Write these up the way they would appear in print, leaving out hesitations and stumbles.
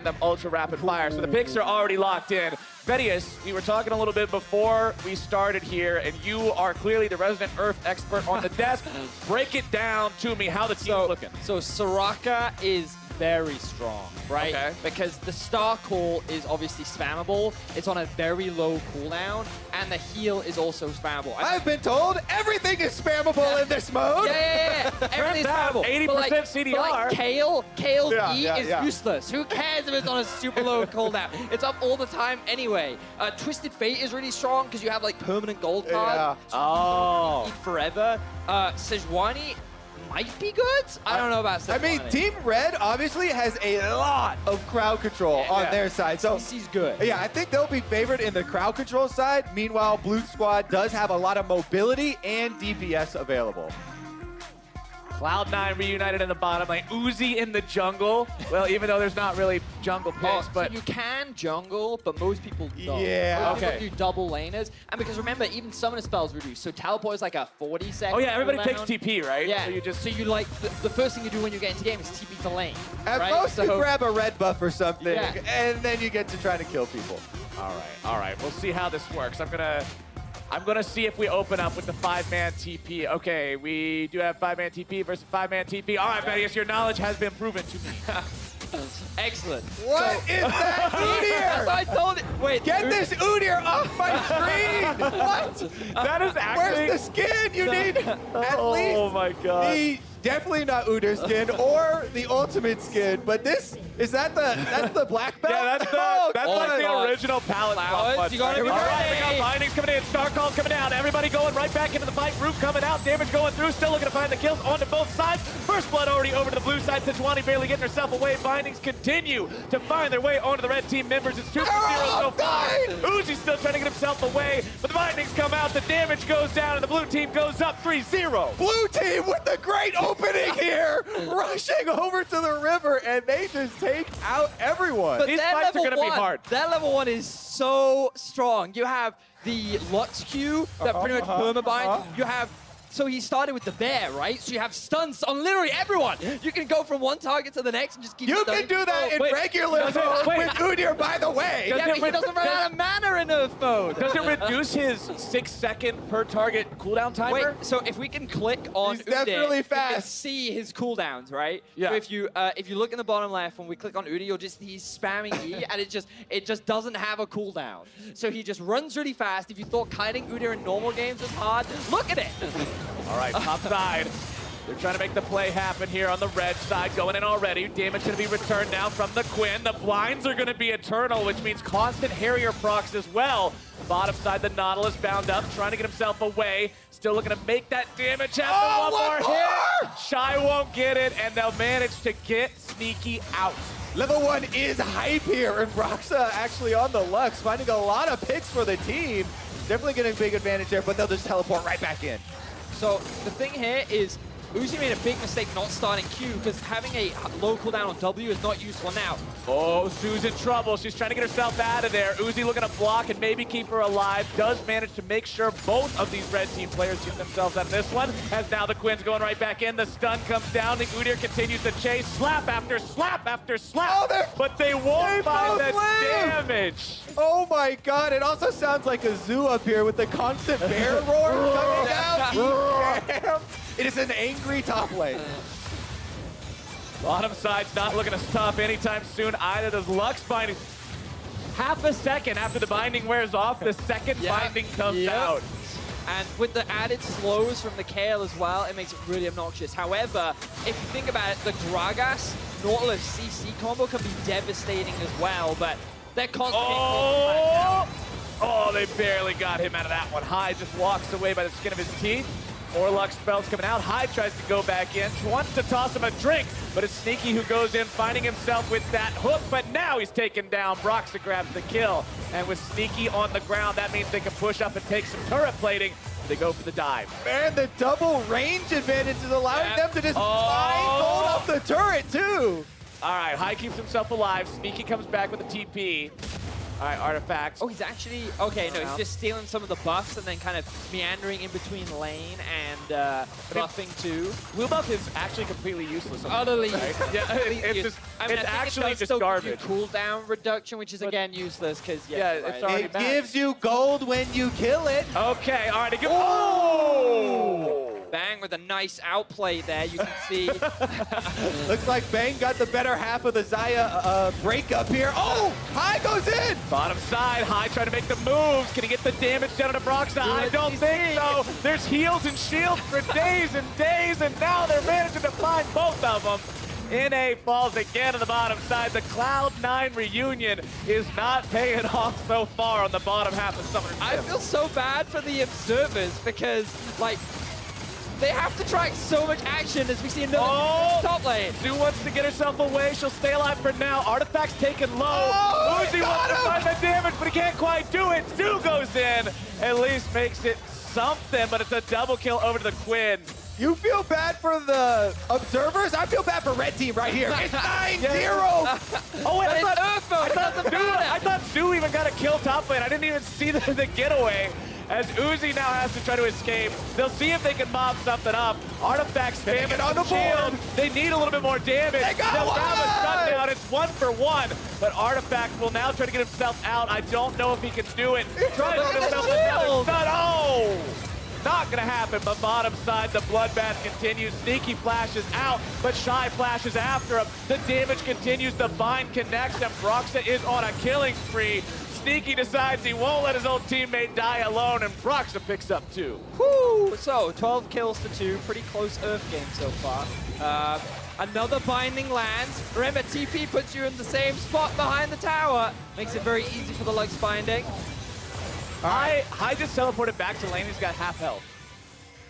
them ultra rapid fire. So the picks are already locked in. Vedius, we were talking a little bit before we started here, and you are clearly the resident URF expert on the desk. Break it down to me, how the team's looking. So Soraka is very strong, right? Okay. Because the star call is obviously spammable. It's on a very low cooldown, and the heal is also spammable. I've been told everything is spammable in this mode. Yeah. Everything's spammable. 80% But CDR. But like Kayle's E is yeah. useless. Who cares if it's on a super low cooldown? It's up all the time anyway. Twisted Fate is really strong because you have like permanent gold cards. Yeah. Oh. Eat forever. Sejuani might be good. I don't know about Sejuani. I mean, Team Red obviously has a lot of crowd control on their side. So CC's good. yeah, I think they'll be favored in the crowd control side. Meanwhile, Blue Squad does have a lot of mobility and DPS available. Cloud9 reunited in the bottom lane. Uzi in the jungle. Well, even though there's not really jungle picks, but So you can jungle, but most people don't. Yeah. Most people do double laners. And because remember, even summoner spells reduce. So teleport is like a 40-second. oh yeah, everybody takes cooldown. TP, right? Yeah. So you just So you like the first thing you do when you get into game is TP to lane. At right? most, so, you grab a red buff or something, Yeah. and then you get to try to kill people. All right. We'll see how this works. I'm gonna see if we open up with the 5-man TP. Okay, we do have 5-man TP versus 5-man TP. All right, Vedius, your knowledge has been proven to me. Excellent. What is that, That's what I Udyr? told it. Wait, Get this Udyr off my screen! What? That is actually. Where's the skin? You need at Oh least my god. definitely not Udyr skin or the ultimate skin, but that's the black belt? Yeah, that's Oh, like the God. original palette Flowers, swap. you gotta All be right, we ready. got bindings coming in, star calls coming down, everybody going right back into the fight, Root coming out, damage going through, still looking to find the kills onto both sides. First blood already over to the blue side, Sejuani barely getting herself away. Bindings continue to find their way onto the red team members. It's 2-0 so far. Uzi's still trying to get himself away, but the bindings come out, the damage goes down, and the blue team goes up 3-0. Blue team with the great opening here, rushing over to the river, and they just take out everyone. But These their fights are level gonna be one, hard. Their level 1 is so strong. You have the Lux Q that pretty much permabind. You have. So he started with the bear, right? So you have stuns on literally everyone. You can go from one target to the next and just keep You stunning can do that in wait. regular Does it- mode wait. with Udyr, by the way. Does Yeah, it but he doesn't run out of mana in Nerf mode. Does it reduce his 6-second per target cooldown timer? Wait, so if we can click on He's Udyr, definitely you can fast. see his cooldowns, right? Yeah. So if you look in the bottom left, when we click on Udyr, he's spamming E, and it just doesn't have a cooldown. So he just runs really fast. If you thought kiting Udyr in normal games was hard, look at it. All right, top side. They're trying to make the play happen here on the red side, going in already. Damage going to be returned now from the Quinn. The blinds are going to be eternal, which means constant Harrier procs as well. Bottom side, the Nautilus bound up, trying to get himself away. Still looking to make that damage happen. Oh, one one more more! hit. Shy won't get it, and they'll manage to get Sneaky out. Level 1 is hype here, and Broxah actually on the Lux, finding a lot of picks for the team. Definitely getting a big advantage there, but they'll just teleport right back in. So the thing here is Uzi made a big mistake not starting Q because having a low cooldown on W is not useful now. Oh, Sue's in trouble. She's trying to get herself out of there. Uzi looking to block and maybe keep her alive. Does manage to make sure both of these red team players get themselves out of this one. As now the Quinn's going right back in. The stun comes down. The Udyr continues to chase. Slap after slap after slap. Oh, but they won't find the both live. damage. Oh my god, it also sounds like a zoo up here with the constant bear roar coming out. Damn. It is an angry top lane. Bottom side's not looking to stop anytime soon either. Does Lux binding. Half a second after the binding wears off, the second binding comes out. And with the added slows from the Kayle as well, it makes it really obnoxious. However, if you think about it, the Gragas Nautilus CC combo can be devastating as well, but they're constantly Oh, they barely got him out of that one. Hyde just walks away by the skin of his teeth. Orlux spells coming out. Hyde tries to go back in, wants to toss him a drink, but it's Sneaky who goes in, finding himself with that hook, but now he's taken down. Broxah grabs the kill, and with Sneaky on the ground, that means they can push up and take some turret plating. They go for the dive. Man, the double range advantage is allowing them to just mine gold off the turret, too. All right, Hyde keeps himself alive. Sneaky comes back with a TP. All right, Artifacts. Oh, he's actually... Okay, no, he's just stealing some of the buffs and then kind of meandering in between lane and buffing too. Blue buff is actually completely useless. Utterly. Right? Yeah, it's just, I mean, it's I think actually it does just still garbage. give you cooldown reduction, which is again useless because Yeah, it's already It bad. gives you gold when you kill it. Okay, all right. Oh! Bang with a nice outplay there. You can see. Looks like Bang got the better half of the Xayah breakup here. Oh, High goes in. Bottom side, High trying to make the moves. Can he get the damage down to Broxah? I don't think so. There's heals and shields for days and days, and now they're managing to find both of them. NA falls again on the bottom side. The Cloud9 reunion is not paying off so far on the bottom half of Summoner's I Rift. feel so bad for the observers because, like, they have to track so much action as we see another top lane. Zhou wants to get herself away. She'll stay alive for now. Artifact's taken low. Oh, Uzi wants to find the damage, but he can't quite do it. Zhou goes in. At least makes it something, but it's a double kill over to the Quinn. You feel bad for the observers? I feel bad for Red Team right here. It's 9-0. Oh, wait, But it's Earth mode. It doesn't matter. I thought Zhou even got a kill top lane. I didn't even see the getaway. As Uzi now has to try to escape. They'll see if they can mob something up. Artifacts spamming on the shield. They need a little bit more damage. They got They'll have a one! shutdown. It's 1-for-1. But Artifact will now try to get himself out. I don't know if he can do it. Tries to get himself another stun. Oh! Not gonna happen, but bottom side, the bloodbath continues. Sneaky flashes out, but Shy flashes after him. The damage continues, the bind connects, and Broxah is on a killing spree. Sneaky decides he won't let his old teammate die alone, and Broxah picks up 2. Woo! So 12 kills to 2, pretty close Earth game so far. Another binding lands. Remember, TP puts you in the same spot behind the tower. Makes it very easy for the Lux binding. High just teleported back to lane. He's got half health.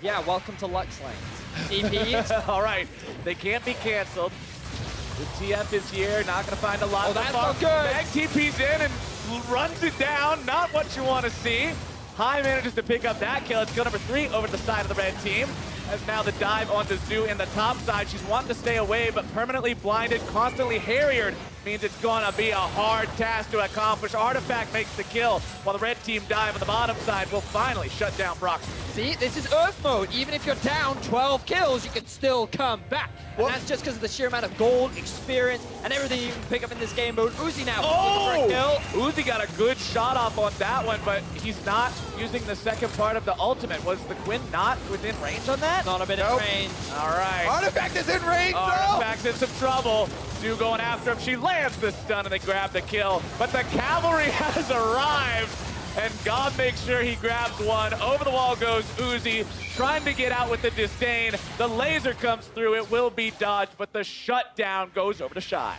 Yeah, welcome to Lux lanes. TP. All right, they can't be canceled. The TF is here, not gonna find a lot. Oh, that's not good. Bang TP's in and runs it down. Not what you want to see. High manages to pick up that kill. It's kill number 3 over to the side of the red team. As now the dive onto Zhou in the top side. She's wanting to stay away, but permanently blinded, constantly harriered. Means it's gonna be a hard task to accomplish. Artifact makes the kill, while the red team dive on the bottom side will finally shut down Broxah. See, this is Earth mode. Even if you're down 12 kills, you can still come back. And that's just because of the sheer amount of gold, experience, and everything you can pick up in this game mode. Uzi now looking for a kill. Uzi got a good shot off on that one, but he's not using the second part of the ultimate. Was the Quinn not within range on that? Not a bit of range. All right. Artifact is in range, though. Artifact's in some trouble. Zhou going after him. She lands the stun and they grab the kill. But the cavalry has arrived. And God makes sure he grabs one. Over the wall goes Uzi, trying to get out with the disdain. The laser comes through. It will be dodged, but the shutdown goes over to Shy.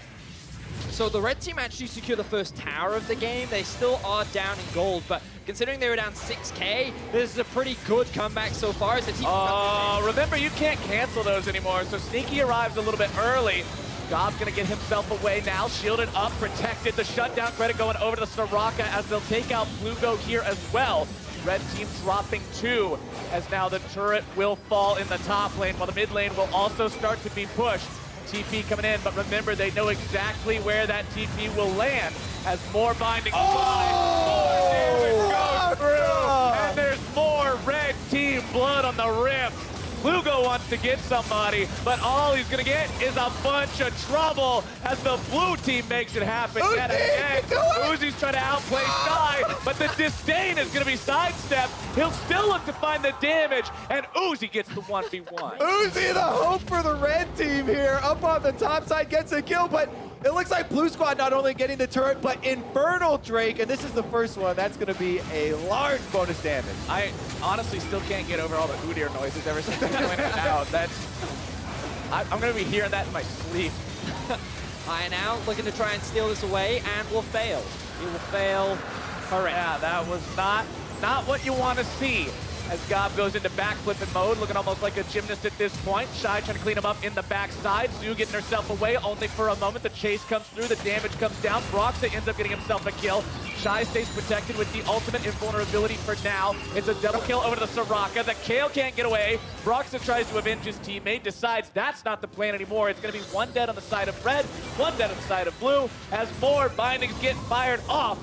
So the red team actually secure the first tower of the game. They still are down in gold, but considering they were down 6K, this is a pretty good comeback so far as the team. Remember, you can't cancel those anymore, so Sneaky arrives a little bit early. Gob's gonna get himself away now, shielded up, protected. The shutdown credit going over to the Soraka as they'll take out Plugo here as well. Red team dropping 2, as now the turret will fall in the top lane, while the mid lane will also start to be pushed. TP coming in, but remember, they know exactly where that TP will land as more binding more damage goes through, and there's more red team blood on the rim. Plugo wants to get somebody, but all he's gonna get is a bunch of trouble as the blue team makes it happen yet again. Uzi's trying to outplay Shy, but the disdain is gonna be sidestepped. He'll still look to find the damage, and Uzi gets the 1v1. Uzi, the hope for the red team here, up on the top side, gets a kill, but it looks like Blue Squad not only getting the turret, but Infernal Drake, and this is the first one. That's going to be a large bonus damage. I honestly still can't get over all the Udyr noises ever since I went out. I'm going to be hearing that in my sleep. Iron out, looking to try and steal this away, and will fail. He will fail. Correct. Yeah, that was not what you want to see. As Gob goes into backflipping mode, looking almost like a gymnast at this point. Shy trying to clean him up in the backside. Zhou getting herself away only for a moment. The chase comes through, the damage comes down. Broxah ends up getting himself a kill. Shy stays protected with the ultimate invulnerability for now. It's a double kill over to the Soraka. The Kayle can't get away. Broxah tries to avenge his teammate, decides that's not the plan anymore. It's going to be 1 dead on the side of red, 1 dead on the side of blue, as more bindings get fired off.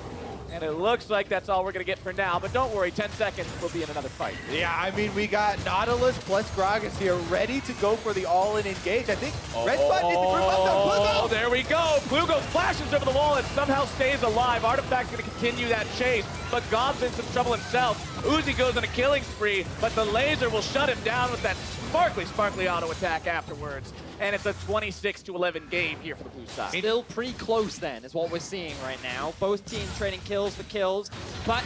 And it looks like that's all we're going to get for now. But don't worry, 10 seconds, we'll be in another fight. Yeah, I mean, we got Nautilus plus Gragas here ready to go for the all-in engage. I think Red Button is the group up to Plugo. Oh, there we go. Plugo flashes over the wall and somehow stays alive. Artifact's going to continue that chase, but GoB's in some trouble himself. Uzi goes on a killing spree, but the laser will shut him down with that sparkly auto attack afterwards. And it's a 26-11 game here for the blue side. Still pretty close then, is what we're seeing right now. Both teams trading kills for kills, but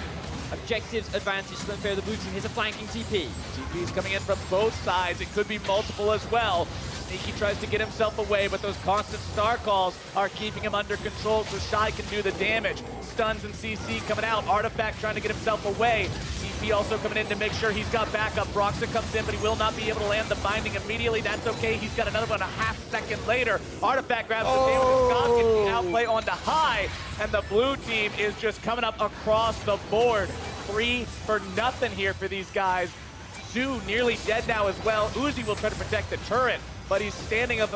objectives advantage to favor the blue team. Here's a flanking TP. TP's coming in from both sides. It could be multiple as well. Sneaky tries to get himself away, but those constant star calls are keeping him under control so Shuyi can do the damage. Stuns and CC coming out. Artifact trying to get himself away. TP also coming in to make sure he's got backup. Broxah comes in, but he will not be able to land the binding immediately. That's okay. He's got another one a half second later. Artifact grabs the damage. God gets the outplay onto high, and the blue team is just coming up across the board. 3-0 here for these guys. Zhou nearly dead now as well. Uzi will try to protect the turret, but he's standing up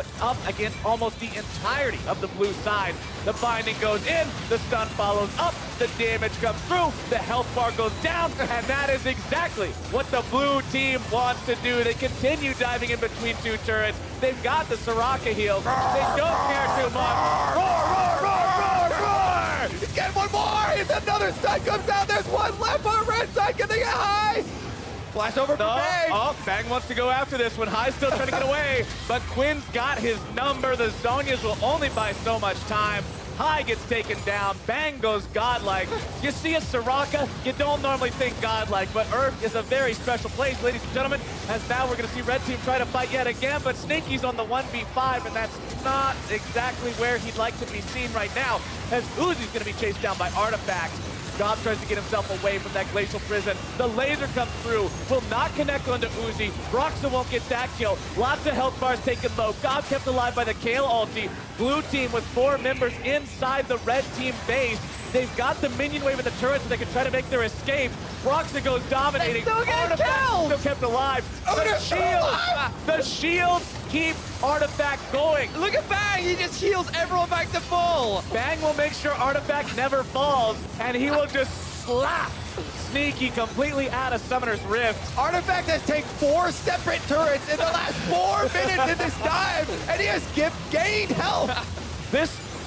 against almost the entirety of the blue side. The binding goes in, the stun follows up, the damage comes through, the health bar goes down, and that is exactly what the blue team wants to do. They continue diving in between two turrets. They've got the Soraka heals. They don't care too much. Roar, roar, roar, roar, roar! Get one more! If another stun comes out, there's one left on red side. Can they get high? Flash over for Bang. Oh, Bang wants to go after this one. High's still trying to get away, but Quinn's got his number. The Zhonyas will only buy so much time. High gets taken down. Bang goes godlike. You see a Soraka, you don't normally think godlike, but URF is a very special place, ladies and gentlemen, as now we're going to see Red Team try to fight yet again, but Sneaky's on the 1v5, and that's not exactly where he'd like to be seen right now, as Uzi's going to be chased down by Artifact. GoB tries to get himself away from that glacial prison. The laser comes through, will not connect onto Uzi. Broxah won't get that kill. Lots of health bars taken low. GoB kept alive by the Kayle ulti. Blue team with 4 members inside the red team base. They've got the minion wave of the turret so they can try to make their escape. Broxah goes dominating. They still get killed! Still kept alive. The shields keep Artifact going. Look at Bang, he just heals everyone back to full. Bang will make sure Artifact never falls, and he will just slap Sneaky completely out of Summoner's Rift. Artifact has taken 4 separate turrets in the last 4 minutes in this dive, and he has gained health.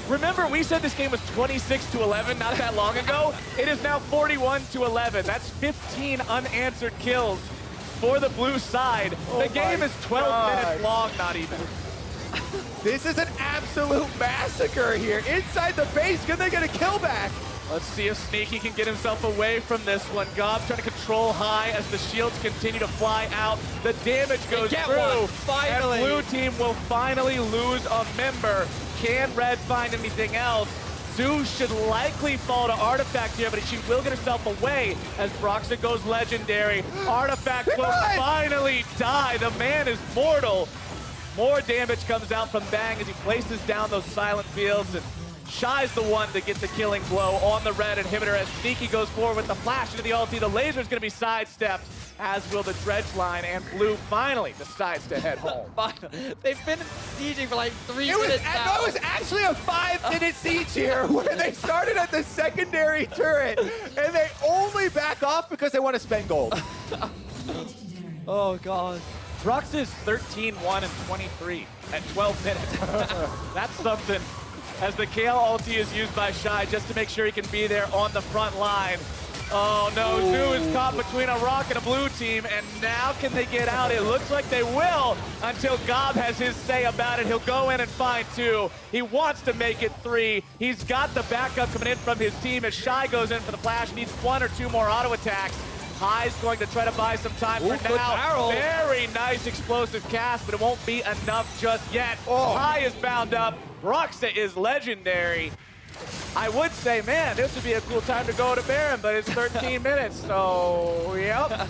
Remember, we said this game was 26-11 not that long ago. It is now 41-11. That's 15 unanswered kills for the blue side. The game is 12 minutes long, not even. This is an absolute massacre here. Inside the base, can they get a kill back? Let's see if Sneaky can get himself away from this one. GoB trying to control high as the shields continue to fly out. The damage goes through. Finally. And blue team will finally lose a member. Can Red find anything else? Zhou should likely fall to Artifact here, but she will get herself away as Broxah goes legendary. Artifact will finally die. The man is mortal. More damage comes out from Bang as he places down those silent fields, and Shy's the one to get the killing blow on the red inhibitor as Sneaky goes forward with the flash into the ulti. The laser's going to be sidestepped, as will the dredge line, and blue finally decides to head home. They've been sieging for like 3 minutes now. It was actually a 5-minute siege here where they started at the secondary turret, and they only back off because they want to spend gold. Oh, God. Broxah is 13-1 and 23 at 12 minutes. That's something. As the Kayle ulti is used by Shuyi just to make sure he can be there on the front line. Oh no, Zhou is caught between a rock and a blue team, and now can they get out? It looks like they will until GoB has his say about it. He'll go in and find 2. He wants to make it 3. He's got the backup coming in from his team as Shuyi goes in for the flash. Needs 1 or 2 more auto attacks. High's going to try to buy some time for now. Very nice explosive cast, but it won't be enough just yet. High is bound up. Broxah is legendary. I would say, man, this would be a cool time to go to Baron, but it's 13 minutes, so yep.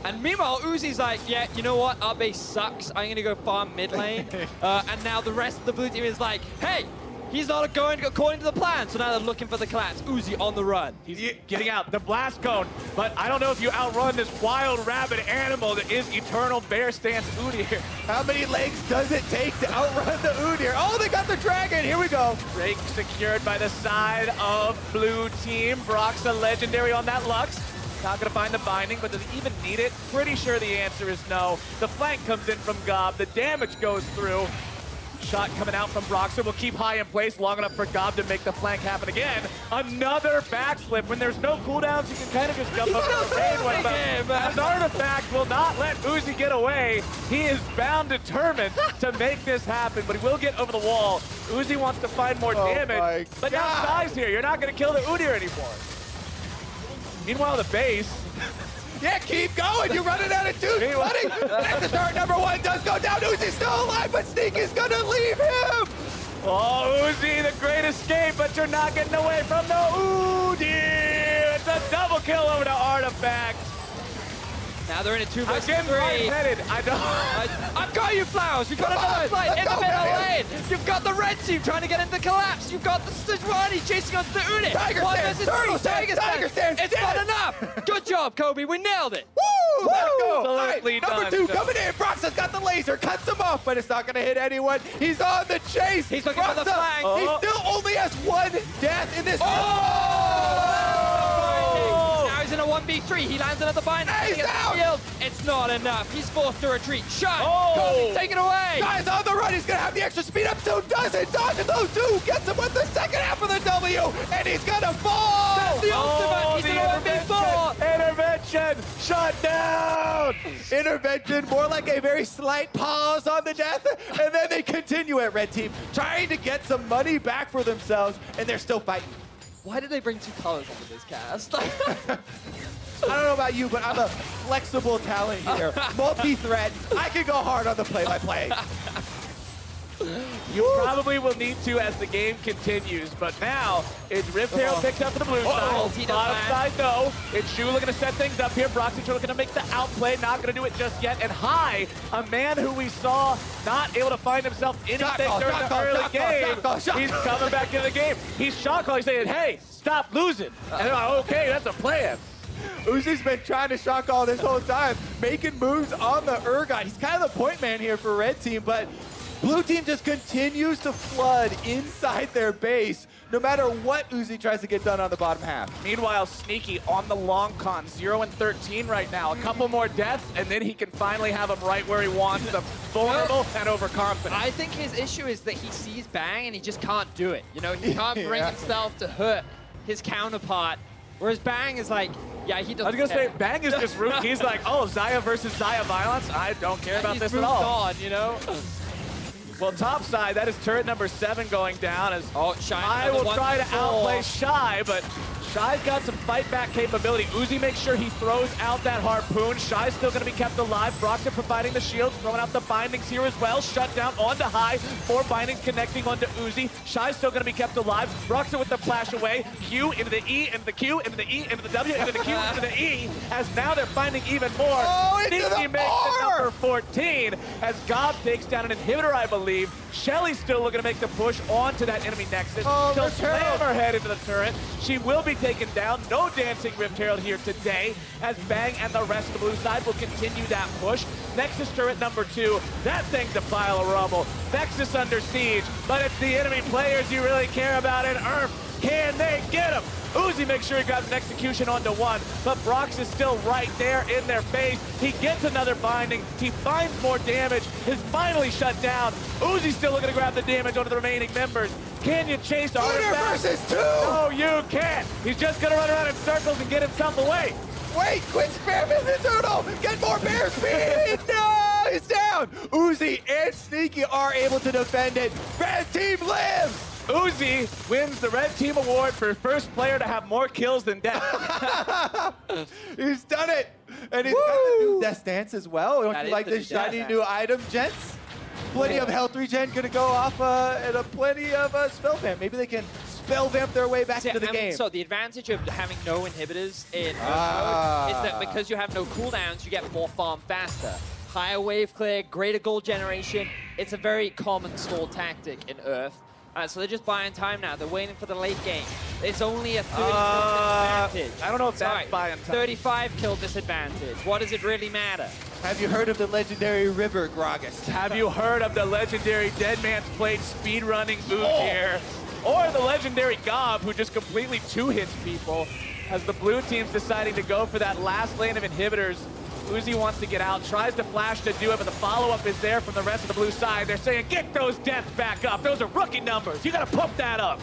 And meanwhile, Uzi's like, yeah, you know what? Our base sucks. I'm going to go farm mid lane. And now the rest of the blue team is like, hey, He's not going according to the plan, so now they're looking for the collapse. Uzi on the run. He's getting out the blast cone, but I don't know if you outrun this wild rabid animal that is Eternal Bear Stance Udyr. How many legs does it take to outrun the Udyr? Oh, they got the dragon. Here we go. Drake secured by the side of blue team. Broxah legendary on that Lux. Not gonna find the binding, but does he even need it? Pretty sure the answer is no. The flank comes in from GoB. The damage goes through. Shot coming out from Broxah will keep high in place long enough for GoB to make the flank happen again. Another backflip. When there's no cooldowns, you can kind of just jump up in the rain with them. As Artifact will not let Uzi get away. He is bound determined to make this happen, but he will get over the wall. Uzi wants to find more damage, but now Shuyi's here. You're not going to kill the Udyr anymore. Meanwhile, the base. Yeah, keep going. You're running out of juice, buddy. That's the start. Number one does go down. Uzi's still alive, but Sneaky's gonna leave him. Oh, Uzi, the great escape, but you're not getting away from the Udyr. It's a double kill over to Artifact. Now they're in a 2 vs 3. I'm right-headed. I know. I've got you, Flowers. You've got another fight in the middle lane. You've got the red team trying to get into collapse. You've got the Sejuani chasing onto the Udyr. Tiger stance, turtle stance, tiger stance. It's not enough. Good job, Kobe. We nailed it. Woo! Let's go. Absolutely Number done, two Joe. coming in. Broxah's got the laser, cuts him off, but it's not gonna hit anyone. He's on the chase. He's looking for the flank. He still only has one death in this. Now he's in a 1v3. He lands another bind. He's out. Shield. It's not enough. He's forced to retreat. Shot. Oh. Kobe, take it away. Guy's on the run. He's gonna have the extra speed up. So does it. Dodges those two. Gets him with the second half of the W, and he's gonna fall. That's the ultimate. He's in a 1v4. Intervention. Shut down. Intervention, more like a very slight pause on the death, and then they continue at Red Team, trying to get some money back for themselves, and they're still fighting. Why did they bring two colors onto this cast? I don't know about you, but I'm a flexible talent here. Multi-threat. I can go hard on the play-by-play. You probably will need to as the game continues, but now it's Rift Herald picked up for the blue side. Bottom side, no. It's Zhou looking to set things up here. Broxah looking to make the outplay, not going to do it just yet. And High, a man who we saw not able to find himself anything during the early game. He's coming back into the game. He's shot calling, saying, hey, stop losing. And they're like, okay, that's a plan. Uzi's been trying to shot call this whole time, making moves on the Urgot. He's kind of the point man here for Red Team, but Blue Team just continues to flood inside their base, no matter what Uzi tries to get done on the bottom half. Meanwhile, Sneaky on the long con, 0-13 right now. A couple more deaths, and then he can finally have him right where he wants them. Vulnerable and overconfident. I think his issue is that he sees Bang and he just can't do it. You know, he can't bring himself to hurt his counterpart. Whereas Bang is like, yeah, he doesn't I was gonna care. say, Bang is just root. He's like, oh, Xayah versus Xayah violence? I don't care about this at all. On, you know? Well, top side, that is turret number 7 going down as Shy I will try to outplay Shy, but Shy's got some fight back capability. Uzi makes sure he throws out that harpoon. Shy's still gonna be kept alive. Broxah providing the shields, throwing out the bindings here as well. Shut down onto High. 4 bindings connecting onto Uzi. Shy's still gonna be kept alive. Broxah with the flash away. Q into the E, into the Q, into the E, into the W, into the Q, into the E. As now they're finding even more. Oh, into the Sneaky makes it number 14 as GoB takes down an inhibitor, I believe. Shelly's still looking to make the push onto that enemy Nexus. She'll slam her head into the turret. She will be taken down. No dancing Rift Herald here today as Bang and the rest of the blue side will continue that push. Nexus turret number 2. That thing's a pile of rubble. Nexus under siege, but it's the enemy players you really care about in URF. Can they get him? Uzi makes sure he grabs an execution onto 1, but Brox is still right there in their face. He gets another binding. He finds more damage. Is finally shut down. Uzi's still looking to grab the damage onto the remaining members. Can you chase Artifact? versus 2! No, you can't. He's just gonna run around in circles and get himself away. Wait, quit spamming the turtle! Get more bear speed! No, he's down! Uzi and Sneaky are able to defend it. Red Team lives! Uzi wins the Red Team Award for first player to have more kills than death. He's done it! And he's got the new death stance as well. Don't That you is like the this new death shiny stance. new item, gents? Plenty of health regen gonna go off and plenty of spell vamp. Maybe they can spell vamp their way back into the game. So the advantage of having no inhibitors in mode is that because you have no cooldowns, you get more farm faster. Higher wave clear, greater gold generation. It's a very common stall tactic in URF. Alright, so they're just buying time now. They're waiting for the late game. It's only a 30 kill disadvantage. I don't know if Sorry, that's buying time. 35 kill disadvantage. What does it really matter? Have you heard of the legendary river, Gragas? Have you heard of the legendary Dead Man's Plate speedrunning Udyr? Or the legendary GoB, who just completely two-hits people, as the blue team's deciding to go for that last lane of inhibitors. Uzi wants to get out, tries to flash to do it, but the follow-up is there from the rest of the blue side. They're saying, get those deaths back up. Those are rookie numbers. You gotta pump that up.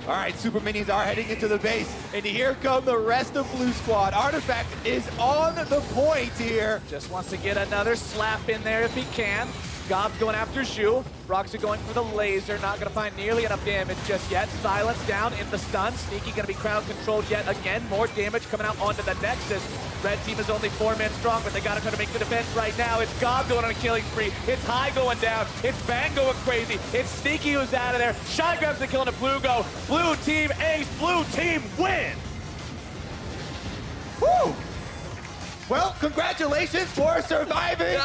All right, Super Minions are heading into the base, and here come the rest of Blue Squad. Artifact is on the point here. Just wants to get another slap in there if he can. GoB's going after Zhou. Broxah going for the laser, not gonna find nearly enough damage just yet. Silence down in the stun. Sneaky gonna be crowd controlled yet again. More damage coming out onto the Nexus. Red team is only 4 men strong, but they gotta try to make the defense right now. It's GoB going on a killing spree. It's High going down. It's Bang going crazy. It's Sneaky who's out of there. Shuyi grabs the kill into Plugo. Blue team ace, blue team win! Woo! Well, congratulations for surviving.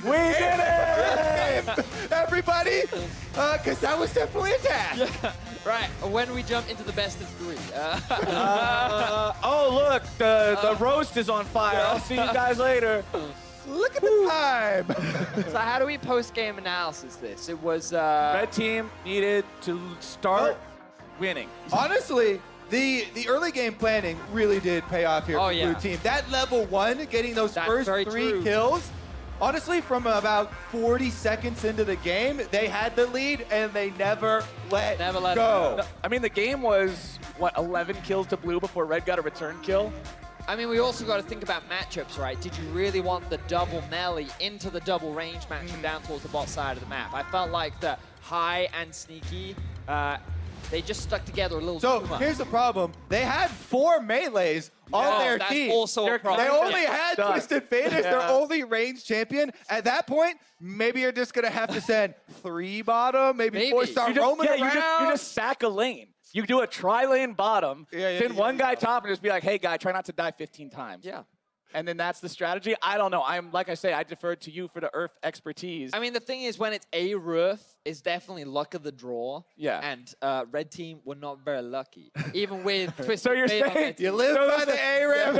We did it! Everybody, because that was definitely a task. Right, when we jump into the best of 3. Oh, look, the roast is on fire. I'll see you guys later. Look at the time. So how do we post-game analysis this? It was... Red team needed to start winning. Honestly, the early game planning really did pay off here for Blue team. That level 1, getting those first 3 kills, honestly, from about 40 seconds into the game, they had the lead and they never let go. No, I mean, the game was, what, 11 kills to blue before red got a return kill? I mean, we also got to think about matchups, right? Did you really want the double melee into the double range matchup down towards the bot side of the map? I felt like the High and Sneaky, they just stuck together a little too much. So here's the problem. They had 4 melees on their that's team. also a problem. They only had Twisted Fate as their Yeah. only range champion. At that point, maybe you're just going to have to send 3 bottom, maybe 4 start roaming around. You just sack a lane. You do a tri-lane bottom, send one guy top and just be like, hey, guy, try not to die 15 times. Yeah. And then that's the strategy. I don't know. Like I say, I deferred to you for the URF expertise. I mean, the thing is, when it's ARURF, it's definitely luck of the draw. Yeah. And red team were not very lucky, even with Twisted So you're Fate on their saying team. You live by the ARAM.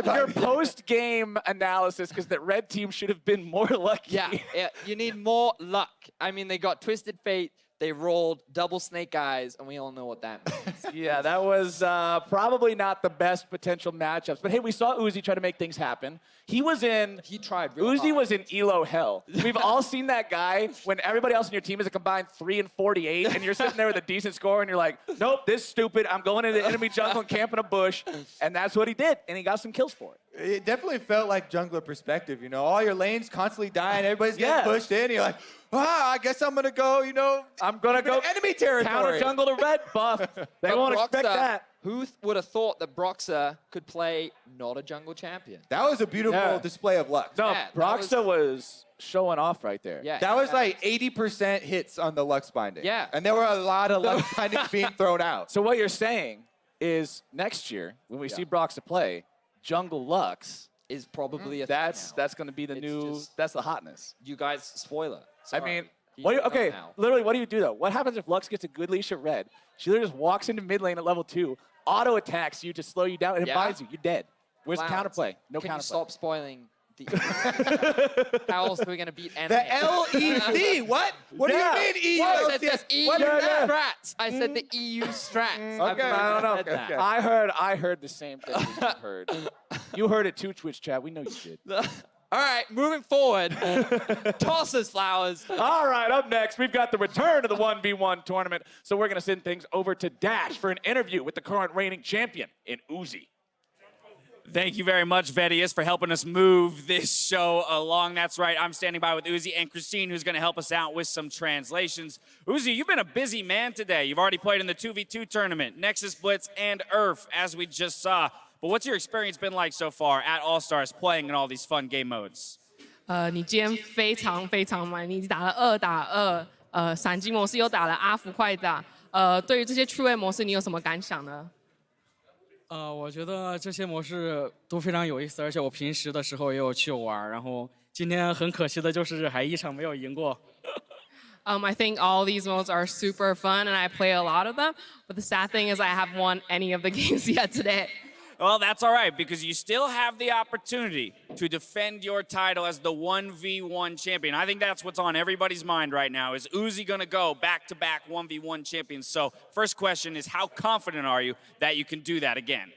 So your post-game analysis, because the red team should have been more lucky. Yeah, you need more luck. I mean, they got Twisted Fate, they rolled double Snake Eyes, and we all know what that means. Yeah, that was probably not the best potential matchups. But hey, we saw Uzi try to make things happen. He tried real Uzi hard. was in elo hell. We've all seen that guy when everybody else in your team is a combined 3 and 48, and you're sitting there with a decent score, and you're like, nope, this is stupid. I'm going into the enemy jungle and camping a bush. And that's what he did, and he got some kills for it. It definitely felt like jungler perspective, you know, all your lanes constantly dying, everybody's getting pushed in, you're like, I guess I'm gonna go, you know, I'm gonna go enemy territory. Counter jungle to red buff. They won't expect that. Who would have thought that Broxah could play not a jungle champion? That was a beautiful display of luck. No, Yeah, Broxah was showing off right there. Yeah, That was like 80% hits on the Lux binding. Yeah. And there were a lot of Lux bindings being thrown out. So what you're saying is next year, when we see Broxah play, jungle Lux, is probably a that's thing now. going to be the It's new, just- that's the hotness. You guys, spoiler. I Sorry. mean, You what do you, don't know okay, now. literally, what do you do though? What happens if Lux gets a good leash at red? She literally just walks into mid lane at level 2, auto attacks you to slow you down, and it binds you. You're dead. Where's the Clowns. counterplay? No Can you counterplay. stop spoiling the... How else are we going to beat enemy? The LEC, what? What do you mean I said ELCS? the EU What is that? strats. I said the EU strats. Okay. I don't know. said that. I heard the same thing you heard. You heard it too, Twitch chat. We know you did. All right, moving forward. Tosses flowers. All right, up next, we've got the return of the 1v1 tournament. So we're going to send things over to Dash for an interview with the current reigning champion in Uzi. Thank you very much, Vedius, for helping us move this show along. That's right, I'm standing by with Uzi and Christine, who's going to help us out with some translations. Uzi, you've been a busy man today. You've already played in the 2v2 tournament, Nexus Blitz, and URF, as we just saw. But what's your experience been like so far at All-Stars playing in all these fun game modes? 你今天非常非常满，你打了2打2，闪击模式又打了阿福快打，对于这些趣味模式，你有什么感想呢？我觉得这些模式都非常有意思，而且我平时的时候也有去玩，然后今天很可惜的就是还一场没有赢过。I think all these modes are super fun, and I play a lot of them. But the sad thing is I haven't won any of the games yet today. Well, that's all right, because you still have the opportunity to defend your title as the 1v1 champion. I think that's what's on everybody's mind right now. Is Uzi going to go back-to-back 1v1 champions? So first question is, how confident are you that you can do that again?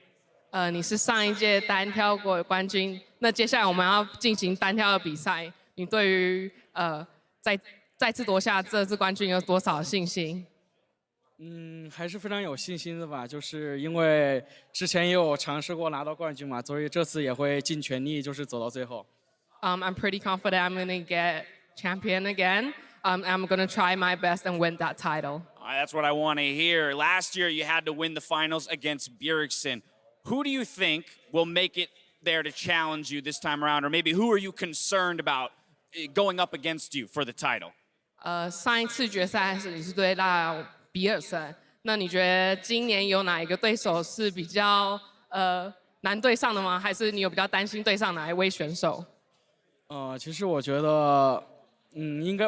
你是上一届单挑国冠军，那接下来我们要进行单挑的比赛。你对于再次夺下这次冠军有多少信心？还是非常有信心的吧，就是因为之前也有尝试过拿到冠军嘛，所以这次也会尽全力，就是走到最后。I'm pretty confident I'm gonna get champion again. I'm gonna try my best and win that title. That's what I want to hear. Last year, you had to win the finals against Bjergsen. Who do you think will make it there to challenge you this time around? Or maybe who are you concerned about going up against you for the title? 上一次决赛你是对到比尔森，那你觉得今年有哪一个对手是比较难对上的吗？还是你有比较担心对上哪一位选手？其实我觉得，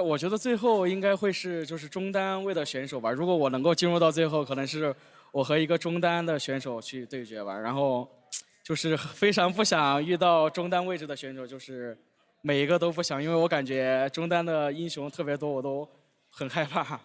我觉得最后应该会是就是中单位的选手吧。如果我能够进入到最后，可能是我和一个中单的选手去对决吧。然后就是非常不想遇到中单位置的选手，就是每一个都不想，因为我感觉中单的英雄特别多，我都很害怕。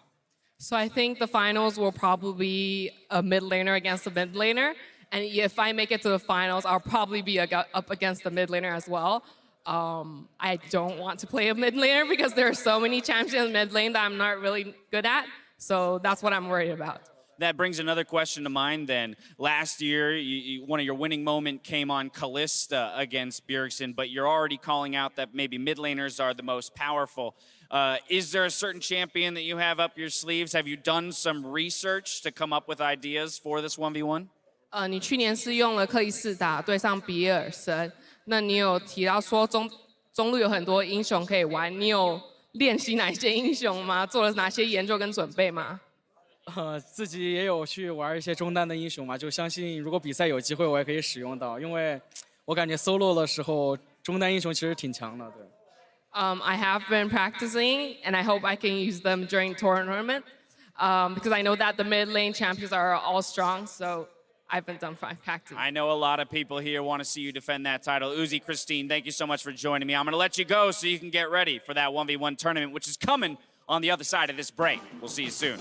So I think the finals will probably be a mid laner against a mid laner, and if I make it to the finals, I'll probably be up against the mid laner as well. I don't want to play a mid laner because there are so many champions in mid lane that I'm not really good at, so that's what I'm worried about. That brings another question to mind then. Last year, one of your winning moment came on Kalista against Bjergsen, but you're already calling out that maybe mid laners are the most powerful. Is there a certain champion that you have up your sleeves? Have you done some research to come up with ideas for this 1v1? 你去年是用了克里斯塔对上比尔森，那你有提到说中路有很多英雄可以玩，你有练习哪些英雄吗？做了哪些研究跟准备吗？自己也有去玩一些中单的英雄嘛，就相信如果比赛有机会，我也可以使用到，因为我感觉 solo 的时候中单英雄其实挺强的，对。I have been practicing, and I hope I can use them during tournament, because I know that the mid lane champions are all strong, so I've been done practicing. I know a lot of people here want to see you defend that title. Uzi, Christine, thank you so much for joining me. I'm going to let you go so you can get ready for that 1v1 tournament, which is coming on the other side of this break. We'll see you soon.